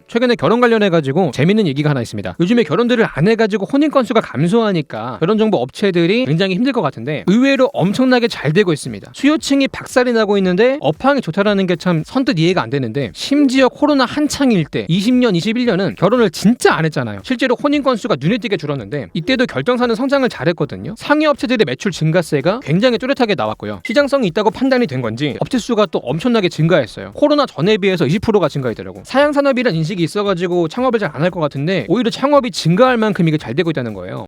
최근에 결혼 관련해가지고 재밌는 얘기가 하나 있습니다. 요즘에 결혼들을 안 해가지고 혼인 건수가 감소하니까 결혼정보 업체들이 굉장히 힘들 것 같은데 의외로 엄청나게 잘 되고 있습니다. 수요층이 박살이 나고 있는데 업황이 좋다라는 게 참 선뜻 이해가 안 되는데, 심지어 코로나 한창일 때 20년, 21년은 결혼을 진짜 안 했잖아요. 실제로 혼인 건수가 눈에 띄게 줄었는데 이때도 결정사는 성장을 잘했거든요. 상위 업체들의 매출 증가세가 굉장히 뚜렷하게 나왔고요. 시장성이 있다고 판단이 된 건지 업체 수가 또 엄청나게 증가했어요. 코로나 전에 비해서 20%가 증가했더라고. 사양산업이란 인식이 있어가지고 창업을 잘 안 할 것 같은데 오히려 창업이 증가할 만큼 이게 잘 되고 있다는 거예요.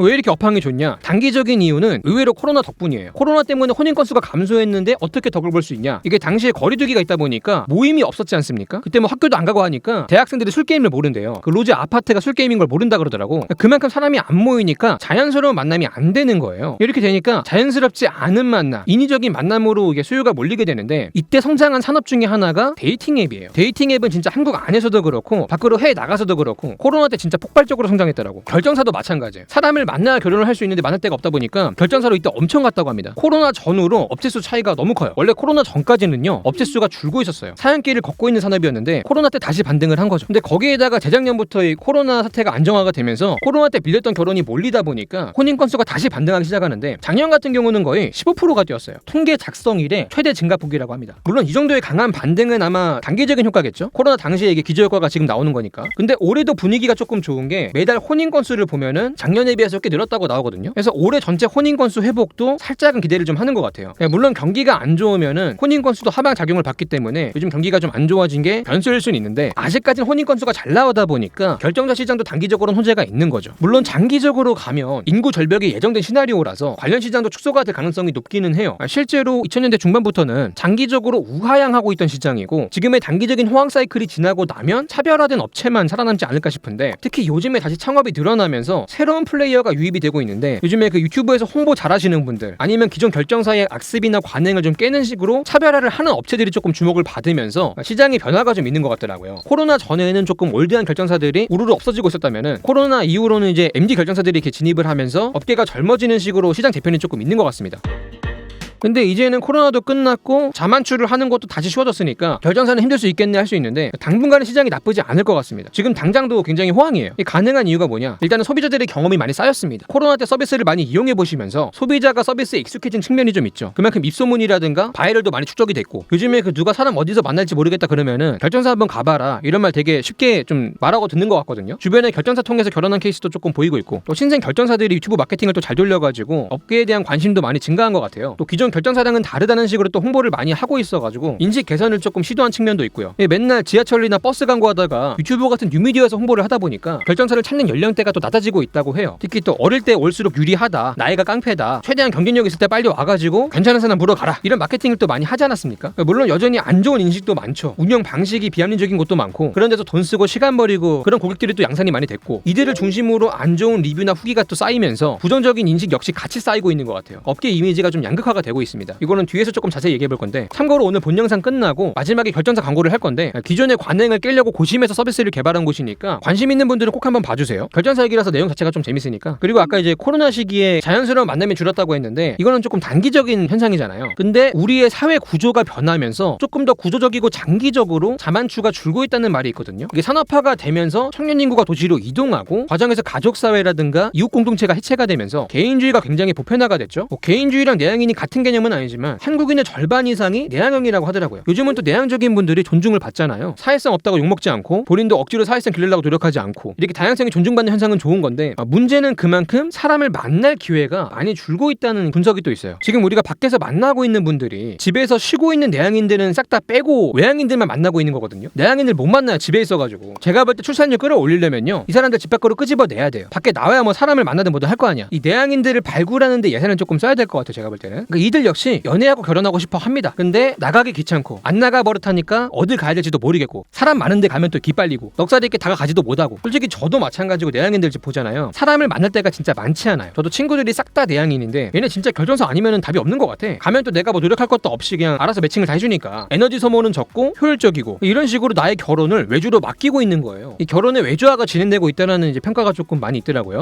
왜 이렇게 업황이 좋냐? 단기적인 이유는 의외로 코로나 덕분이에요. 코로나 때문에 혼인 건수가 감소했는데 어떻게 덕을 볼 수 있냐? 이게 당시에 거리두기가 있다 보니까 모임이 없었지 않습니까? 그때 뭐 학교도 안 가고 하니까 대학생들이 술게임을 모른대요. 그 로제 아파트가 술게임인 걸 모른다 그러더라고. 그만큼 사람이 안 모이니까 자연스러운 만남이 안 되는 거예요. 이렇게 되니까 자연스럽지 않은 만남, 인위적인 만남으로 이게 수요가 몰리게 되는데, 이때 성장한 산업 중에 하나가 데이팅 앱이에요. 데이팅 앱은 진짜 한국 안에서도 그렇고 밖으로 해외 나가서도 그렇고 코로나 때 진짜 폭발적으로 성장했더라고. 결정사도 마찬가지예요. 사람을 만나야 결혼을 할 수 있는데 만날 데가 없다 보니까 결정사로 이때 엄청 갔다고 합니다. 코로나 전후로 업체 수 차이가 너무 커요. 원래 코로나 전까지는요 업체 수가 줄고 있었어요. 사양길을 걷고 있는 산업이었는데 코로나 때 다시 반등을 한 거죠. 근데 거기에다가 재작년부터 이 코로나 사태가 안정화가 되면서 코로나 때 밀렸던 결혼이 몰리다 보니까 혼인 건수가 다시 반등하기 시작하는데, 작년 같은 경우는 거의 15%가 뛰었어요. 통계 작성 이래 최대 증가폭이라고 합니다. 물론 이 정도의 강한 반등은 아마 단기적인 효과겠죠. 코로나 당시에 이게 기저효과가 지금 나오는 거니까. 근데 올해도 분위기가 조금 좋은 게 매달 혼인 건수를 보면은 작년에 비해서 꽤 늘었다고 나오거든요. 그래서 올해 전체 혼인 건수 회복도 살짝은 기대를 좀 하는 것 같아요. 물론 경기가 안 좋으면은 혼인 건수도 하방 작용을 받기 때문에 요즘 경기가 좀 안 좋아진 게 변수일 수는 있는데, 아직까지는 혼인 건수가 잘 나오다 보니까 결정자 시장도 단기적으로는 호재가 있는 거죠. 물론 장기적으로 가면 인구 절벽이 예정된 시나리오라서 관련 시장도 축소가 될 가능성이 높기는 해요. 실제로 2000년대 중반부터는 장기적으로 우하향하고 있던 시장이고, 지금의 단기적인 호황 사이클이 지나고 나면 차별화된 업체만 살아남지 않을까 싶은데, 특히 요즘에 다시 창업이 늘어나면서 새로운 플레이어가 유입이 되고 있는데, 요즘에 그 유튜브에서 홍보 잘하시는 분들 아니면 기존 결정사의 악습이나 관행을 좀 깨는 식으로 차별화를 하는 업체들이 조금 주목을 받으면서 시장의 변화가 좀 있는 것 같더라고요. 코로나 전에는 조금 올드한 결정사들이 우르르 없어지고 있었다면은 코로나 이후로는 이제 MZ 결정사들이 이렇게 진입을 하면서 업계가 젊어지는 식으로 시장 재편이 조금 있는 것 같습니다. 근데 이제는 코로나도 끝났고 자만추를 하는 것도 다시 쉬워졌으니까 결정사는 힘들 수 있겠네 할 수 있는데, 당분간은 시장이 나쁘지 않을 것 같습니다. 지금 당장도 굉장히 호황이에요. 가능한 이유가 뭐냐? 일단은 소비자들의 경험이 많이 쌓였습니다. 코로나 때 서비스를 많이 이용해 보시면서 소비자가 서비스에 익숙해진 측면이 좀 있죠. 그만큼 입소문이라든가 바이럴도 많이 축적이 됐고, 요즘에 그 누가 사람 어디서 만날지 모르겠다 그러면은 결정사 한번 가봐라 이런 말 되게 쉽게 좀 말하고 듣는 것 같거든요. 주변에 결정사 통해서 결혼한 케이스도 조금 보이고 있고, 또 신생 결정사들이 유튜브 마케팅을 또 잘 돌려가지고 업계에 대한 관심도 많이 증가한 것 같아요. 또 기존 결정사랑은 다르다는 식으로 또 홍보를 많이 하고 있어가지고 인식 개선을 조금 시도한 측면도 있고요. 맨날 지하철이나 버스 광고 하다가 유튜브 같은 뉴미디어에서 홍보를 하다 보니까 결정사를 찾는 연령대가 또 낮아지고 있다고 해요. 특히 또 어릴 때 올수록 유리하다, 나이가 깡패다, 최대한 경쟁력 있을 때 빨리 와가지고 괜찮은 사람 물어가라, 이런 마케팅을 또 많이 하지 않았습니까? 물론 여전히 안 좋은 인식도 많죠. 운영 방식이 비합리적인 것도 많고, 그런 데서 돈 쓰고 시간 버리고 그런 고객들이 또 양산이 많이 됐고, 이들을 중심으로 안 좋은 리뷰나 후기가 또 쌓이면서 부정적인 인식 역시 같이 쌓이고 있는 것 같아요. 업계 이미지가 좀 양극화가 되고 있습니다. 이거는 뒤에서 조금 자세히 얘기해 볼 건데, 참고로 오늘 본 영상 끝나고 마지막에 결정사 광고를 할 건데, 기존의 관행을 깨려고 고심해서 서비스를 개발한 곳이니까 관심 있는 분들은 꼭 한번 봐주세요. 결정사 얘기라서 내용 자체가 좀 재밌으니까. 그리고 아까 이제 코로나 시기에 자연스러운 만남이 줄었다고 했는데, 이거는 조금 단기적인 현상이잖아요. 근데 우리의 사회 구조가 변하면서 조금 더 구조적이고 장기적으로 자만추가 줄고 있다는 말이 있거든요. 이게 산업화가 되면서 청년 인구가 도시로 이동하고 과정에서 가족사회라든가 이웃 공동체가 해체가 되면서 개인주의가 굉장히 보편화가 됐죠. 개인주의랑 내향인이 같은 개념은 아니지만 한국인의 절반 이상이 내향형이라고 하더라고요. 요즘은 또 내향적인 분들이 존중을 받잖아요. 사회성 없다고 욕먹지 않고, 본인도 억지로 사회성 기르려고 노력하지 않고, 이렇게 다양성이 존중받는 현상은 좋은 건데, 문제는 그만큼 사람을 만날 기회가 많이 줄고 있다는 분석이 또 있어요. 지금 우리가 밖에서 만나고 있는 분들이 집에서 쉬고 있는 내향인들은 싹 다 빼고 외향인들만 만나고 있는 거거든요. 내향인들 못 만나요, 집에 있어가지고. 제가 볼 때 출산율 끌어올리려면요, 이 사람들 집 밖으로 끄집어내야 돼요. 밖에 나와야 뭐 사람을 만나든 뭐든 할 거 아니야. 이 내향인들을 발굴하는데 예산을 조금 써야 될 것 같아요, 제가 볼 때는. 그러니까 이들 역시 연애하고 결혼하고 싶어 합니다. 근데 나가기 귀찮고 안 나가 버릇하니까 어딜 가야 될지도 모르겠고, 사람 많은데 가면 또 기빨리고 넉살이 있게 다가가지도 못하고. 솔직히 저도 마찬가지고 내향인들 집 보잖아요. 사람을 만날 때가 진짜 많지 않아요. 저도 친구들이 싹 다 내향인인데 얘네 진짜 결정사 아니면은 답이 없는 것 같아. 가면 또 내가 뭐 노력할 것도 없이 그냥 알아서 매칭을 다 해주니까 에너지 소모는 적고 효율적이고, 이런 식으로 나의 결혼을 외주로 맡기고 있는 거예요. 이 결혼의 외주화가 진행되고 있다는 이제 평가가 조금 많이 있더라고요.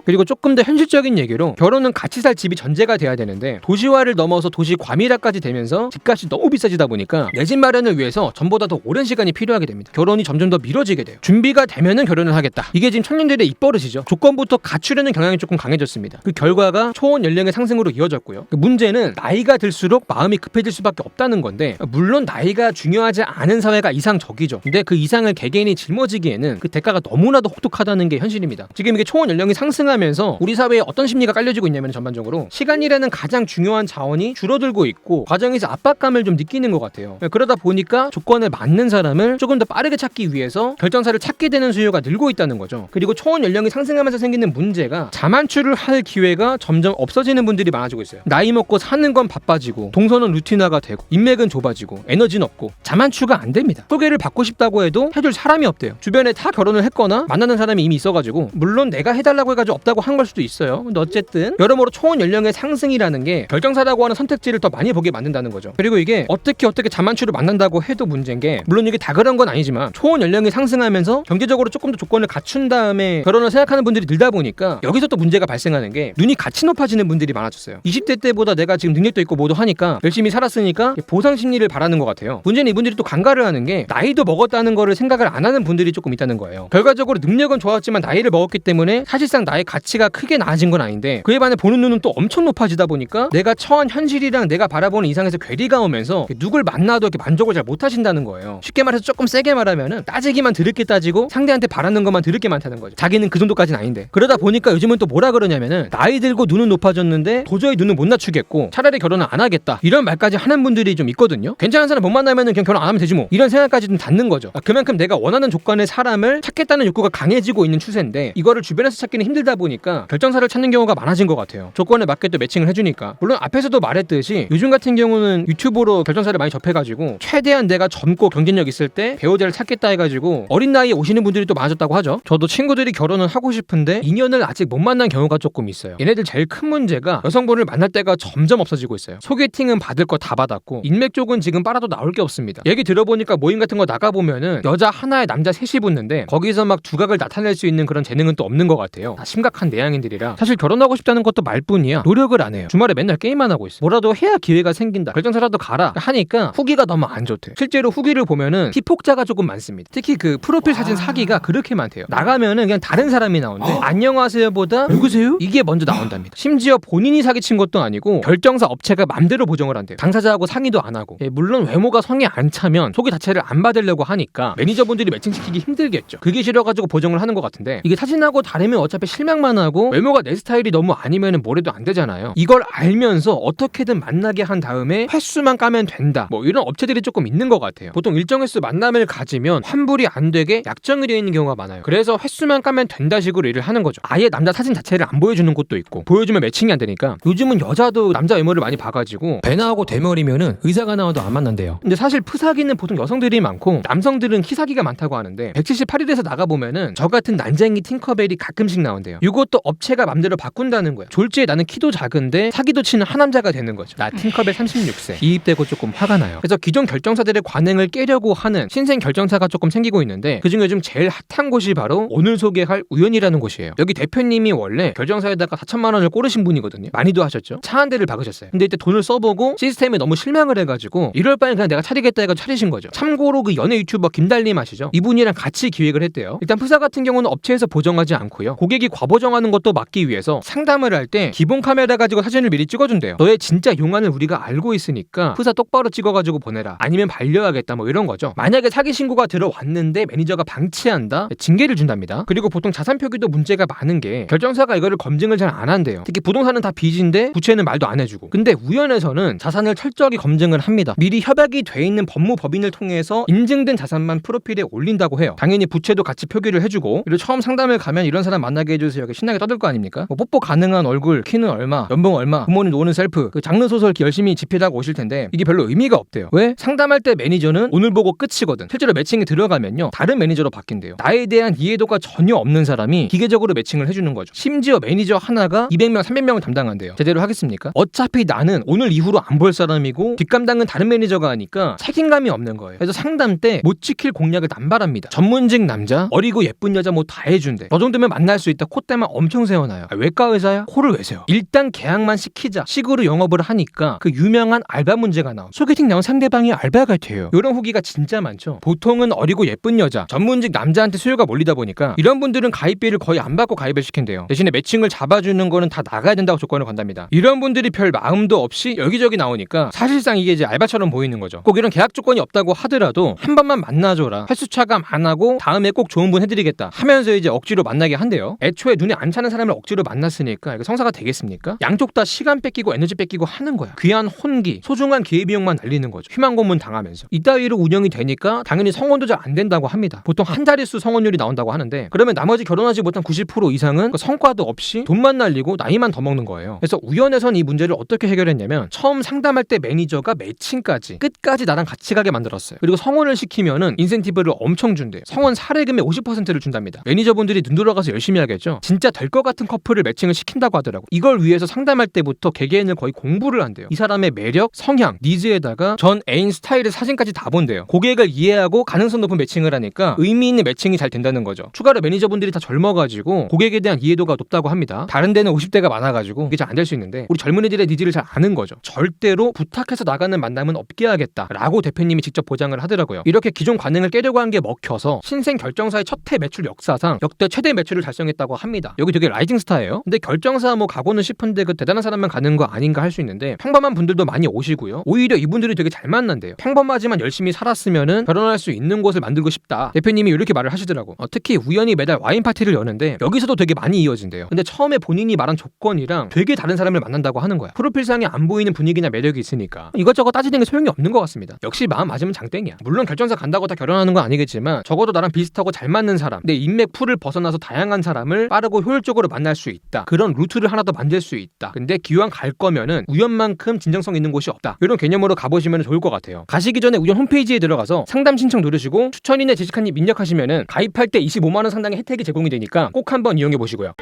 그리고 조금 더 현실적인 얘기로 결혼은 같이 살 집이 전제가 돼야 되는데 도시화를 넘어서 도시 과밀화까지 되면서 집값이 너무 비싸지다 보니까 내 집 마련을 위해서 전보다 더 오랜 시간이 필요하게 됩니다. 결혼이 점점 더 미뤄지게 돼요. 준비가 되면은 결혼을 하겠다. 이게 지금 청년들의 입버릇이죠. 조건부터 갖추려는 경향이 조금 강해졌습니다. 그 결과가 초혼 연령의 상승으로 이어졌고요. 문제는 나이가 들수록 마음이 급해질 수밖에 없다는 건데, 물론 나이가 중요하지 않은 사회가 이상적이죠. 근데 그 이상을 개개인이 짊어지기에는 그 대가가 너무나도 혹독하다는 게 현실입니다. 지금 이게 초혼 연령이 상승하면서 우리 사회에 어떤 심리가 깔려지고 있냐면 전반적으로 시간이라는 가장 중요한 자원이 줄어들고 있고 과정에서 압박감을 좀 느끼는 것 같아요. 그러다 보니까 조건에 맞는 사람을 조금 더 빠르게 찾기 위해서 결정사를 찾게 되는 수요가 늘고 있다는 거죠. 그리고 초혼 연령이 상승하면서 생기는 문제가 자만추를 할 기회가 점점 없어지는 분들이 많아지고 있어요. 나이 먹고 사는 건 바빠지고 동선은 루틴화가 되고 인맥은 좁아지고 에너지는 없고 자만추가 안 됩니다. 소개를 받고 싶다고 해도 해줄 사람이 없대요. 주변에 다 결혼을 했거나 만나는 사람이 이미 있어가지고, 물론 내가 해달라고 해가지고 없다고 한 걸 수도 있어요. 근데 어쨌든 여러모로 초혼 연령의 상승이라는 게 결정사라고 하는 선택지를 더 많이 보게 만든다는 거죠. 그리고 이게 어떻게 자만추를 만난다고 해도 문제인 게, 물론 이게 다 그런 건 아니지만 초혼 연령이 상승하면서 경제적으로 조금 더 조건을 갖춘 다음에 결혼을 생각하는 분들이 늘다 보니까 여기서 또 문제가 발생하는 게, 눈이 같이 높아지는 분들이 많아졌어요. 20대 때보다 내가 지금 능력도 있고 뭐도 하니까 열심히 살았으니까 보상 심리를 바라는 것 같아요. 문제는 이분들이 또 간과를 하는 게, 나이도 먹었다는 거를 생각을 안 하는 분들이 조금 있다는 거예요. 결과적으로 능력은 좋았지만 나이를 먹었기 때문에 사실상 나의 가치가 크게 나아진 건 아닌데, 그에 반해 보는 눈은 또 엄청 높아지다 보니까 내가 처한 현실이랑 내가 바라보는 이상에서 괴리가 오면서 누굴 만나도 이렇게 만족을 잘 못하신다는 거예요. 쉽게 말해서 조금 세게 말하면은 따지기만 드럽게 따지고 상대한테 바라는 것만 드럽게 많다는 거죠. 자기는 그 정도까지는 아닌데. 그러다 보니까 요즘은 또 뭐라 그러냐면은, 나이 들고 눈은 높아졌는데 도저히 눈을 못 낮추겠고 차라리 결혼을 안 하겠다, 이런 말까지 하는 분들이 좀 있거든요. 괜찮은 사람 못 만나면은 그냥 결혼 안 하면 되지 뭐, 이런 생각까지 좀 닿는 거죠. 그만큼 내가 원하는 조건의 사람을 찾겠다는 욕구가 강해지고 있는 추세인데, 이거를 주변에서 찾기는 힘들다 보니까 결정사를 찾는 경우가 많아진 것 같아요. 조건에 맞게 또 매칭을 해주니까. 물론 앞에서도 말했듯이 요즘 같은 경우는 유튜브로 결정사를 많이 접해가지고 최대한 내가 젊고 경쟁력 있을 때 배우자를 찾겠다 해가지고 어린 나이에 오시는 분들이 또 많아졌다고 하죠. 저도 친구들이 결혼을 하고 싶은데 인연을 아직 못 만난 경우가 조금 있어요. 얘네들 제일 큰 문제가 여성분을 만날 때가 점점 없어지고 있어요. 소개팅은 받을 거 다 받았고 인맥 쪽은 지금 빨아도 나올 게 없습니다. 얘기 들어보니까 모임 같은 거 나가보면은 여자 하나에 남자 셋이 붙는데 거기서 막 두각을 나타낼 수 있는 그런 재능은 또 없는 것 같아요. 다 심각한 내향인들이라 사실 결혼하고 싶다는 것도 말뿐이야 노력을 안 해요. 주말에 맨날 게임만 하고 있어. 뭐라도 해야 기회가 생긴다, 결정사라도 가라 하니까 후기가 너무 안 좋대. 실제로 후기를 보면은 피폭자가 조금 많습니다. 특히 그 프로필 사진 사기가 그렇게 많대요. 나가면은 그냥 다른 사람이 나오는데 안녕하세요보다 누구세요? 이게 먼저 나온답니다. 심지어 본인이 사기친 것도 아니고 결정사 업체가 맘대로 보정을 한대요. 당사자하고 상의도 안 하고. 물론 외모가 성에 안 차면 소개 자체를 안 받으려고 하니까 매니저분들이 매칭시키기 힘들겠죠. 그게 싫어가지고 보정을 하는 것 같은데, 이게 사진하고 다르면 어차피 실망만 하고 외모가 내 스타일이 너무 아니면은 뭐래도 안 되잖아요. 이걸 알면서 어떻게든 만나게 한 다음에 횟수만 까면 된다, 뭐 이런 업체들이 조금 있는 것 같아요. 보통 일정 횟수 만남을 가지면 환불이 안 되게 약정이 되어 있는 경우가 많아요. 그래서 횟수만 까면 된다 식으로 일을 하는 거죠. 아예 남자 사진 자체를 안 보여주는 곳도 있고, 보여주면 매칭이 안 되니까 요즘은 여자도 남자 외모를 많이 봐가지고 배 나오고 대머리면은 의사가 나와도 안 만난대요. 근데 사실 프사기는 보통 여성들이 많고 남성들은 키사기가 많다고 하는데 178일에서 나가보면은 저 같은 난쟁이 팅커벨이 가끔씩 나온대요. 이것도 업체가 맘대로 바꾼다는 거야. 졸지에 나는 키도 작은데 사기도 치는 하남자가 되는 거죠. 나 팅커벨 36세 이입되고 조금 화가 나요. 그래서 기존 결정사들의 관행을 깨려고 하는 신생 결정사가 조금 생기고 있는데, 그중에 요즘 제일 핫한 곳이 바로 오늘 소개할 우연이라는 곳이에요. 여기 대표님이 원래 결정사에다가 4천만 원을 꼬르신 분이거든요. 많이도 하셨죠. 차 한 대를 박으셨어요. 근데 이때 돈을 써보고 시스템에 너무 실망을 해가지고 이럴 바엔 그냥 내가 차리겠다 해가지고 차리신 거죠. 참고로 그 연예 유튜버 김달님 아시죠? 이분이랑 같이 기획을 했대요. 일단 프사 같은 경우는 업체에서 보정하지 않고요, 고객이 과보정하는 것도 막기 위해서 상담을 할 때 기본 카메라 가지고 사진을 미리 찍어준대요. 너의 진짜 용안을 우리가 알고 있으니까 프사 똑바로 찍어가지고 보내라, 아니면 반려하겠다, 뭐 이런 거죠. 만약에 사기 신고가 들어왔는데 매니저가 방치한다, 징계를 준답니다. 그리고 보통 자산 표기도 문제가 많은 게 결정사가 이거를 검증을 잘 안 한대요. 특히 부동산은 다 빚인데 부채는 말도 안 해주고. 근데 우연에서는 자산을 철저하게 검증을 합니다. 미리 협약이 돼 있는 법무법인을 통해서 인증된 자산만 프로필에 올린다고 해요. 당연히 부채도 같이 표기를 해주고. 그리고 처음 상담을 가면 이런 사람 만나게 해주세요 이렇게 신나게 떠들 거 아닙니까? 뭐 뽀뽀 가능한 얼굴, 키는 얼마, 연봉 얼마, 부모님 노는 셀프, 그 장르 소설 이렇게 열심히 집필하고 오실 텐데 이게 별로 의미가 없대요. 왜? 상담할 때 매니저는 오늘 보고 끝이거든. 실제로 매칭이 들어가면요 다른 매니저로 바뀐대요. 나에 대한 이해도가 전혀 없는 사람이 기계적으로 매칭을 해주는 거죠. 심지어 매니저 하나가 200명, 300명을 담당한대요. 제대로 하겠습니까? 어차피 나는 오늘 이후로 안 볼 사람이고 뒷감당은 다른 매니저가 하니까 책임감이 없는 거예요. 그래서 상담 때 못 지킬 공약을 남발합니다. 전문직 남자, 어리고 예쁜 여자 뭐 다 해준대. 저 정도면 만날 수 있다, 콧대 계약서에만 엄청 세워놔요. 외과 의사야? 코를 왜 세워? 일단 계약만 시키자 식으로 영업을 하니까 그 유명한 알바 문제가 나옴. 소개팅 나온 상대방이 알바 같아요. 이런 후기가 진짜 많죠. 보통은 어리고 예쁜 여자, 전문직 남자한테 수요가 몰리다 보니까 이런 분들은 가입비를 거의 안 받고 가입을 시킨대요. 대신에 매칭을 잡아주는 거는 다 나가야 된다고 조건을 건답니다. 이런 분들이 별 마음도 없이 여기저기 나오니까 사실상 이게 이제 알바처럼 보이는 거죠. 꼭 이런 계약 조건이 없다고 하더라도 한 번만 만나줘라, 횟수차감 안 하고 다음에 꼭 좋은 분 해드리겠다 하면서 이제 억지로 만나게 한대요. 애초에 눈에 안 차는 사람을 억지로 만났으니까 이거 성사가 되겠습니까? 양쪽 다 시간 뺏기고 에너지 뺏기고 하는 거야. 귀한 혼기, 소중한 기회비용만 날리는 거죠. 희망고문 당하면서. 이따위로 운영이 되니까 당연히 성혼도 잘 안 된다고 합니다. 보통 한 자릿수 성혼율이 나온다고 하는데, 그러면 나머지 결혼하지 못한 90% 이상은 성과도 없이 돈만 날리고 나이만 더 먹는 거예요. 그래서 우연에선 이 문제를 어떻게 해결했냐면, 처음 상담할 때 매니저가 매칭까지 끝까지 나랑 같이 가게 만들었어요. 그리고 성혼을 시키면은 인센티브를 엄청 준대요. 성혼 사례금의 50%를 준답니다. 매니저분들이 눈 돌아가서 열심히 하겠죠. 진짜 될 것 같은 커플을 매칭을 시킨다고 하더라고. 이걸 위해서 상담할 때부터 개개인을 거의 공부를 한대요. 이 사람의 매력, 성향, 니즈에다가 전 애인 스타일의 사진까지 다 본대요. 고객을 이해하고 가능성 높은 매칭을 하니까 의미 있는 매칭이 잘 된다는 거죠. 추가로 매니저분들이 다 젊어가지고 고객에 대한 이해도가 높다고 합니다. 다른 데는 50대가 많아가지고 이게 잘 안 될 수 있는데, 우리 젊은이들의 니즈를 잘 아는 거죠. 절대로 부탁해서 나가는 만남은 없게 하겠다라고 대표님이 직접 보장을 하더라고요. 이렇게 기존 관행을 깨려고 한 게 먹혀서 신생 결정사의 첫 해 매출 역사상 역대 최대 매출을 달성했다고 합니다. 여기 되게 라이징 스타예요. 근데 결정사 뭐 가고는 싶은데 그 대단한 사람만 가는 거 아닌가 할 수 있는데, 평범한 분들도 많이 오시고요. 오히려 이분들이 되게 잘 만난대요. 평범하지만 열심히 살았으면은 결혼할 수 있는 곳을 만들고 싶다. 대표님이 이렇게 말을 하시더라고. 특히 우연히 매달 와인 파티를 여는데 여기서도 되게 많이 이어진대요. 근데 처음에 본인이 말한 조건이랑 되게 다른 사람을 만난다고 하는 거야. 프로필상에 안 보이는 분위기나 매력이 있으니까 이것저것 따지는 게 소용이 없는 것 같습니다. 역시 마음 맞으면 장땡이야. 물론 결정사 간다고 다 결혼하는 건 아니겠지만 적어도 나랑 비슷하고 잘 맞는 사람, 내 인맥 풀을 벗어나서 다양한 사람을 빠르고 효율적으로 만날 수 있다. 그런 루트를 하나 더 만들 수 있다. 근데 기왕 갈 거면은 우연만큼 진정성 있는 곳이 없다. 이런 개념으로 가보시면 좋을 것 같아요. 가시기 전에 우연 홈페이지에 들어가서 상담 신청 누르시고 추천인의 제시카님 입력하시면은 가입할 때 25만 원 상당의 혜택이 제공이 되니까 꼭 한번 이용해 보시고요.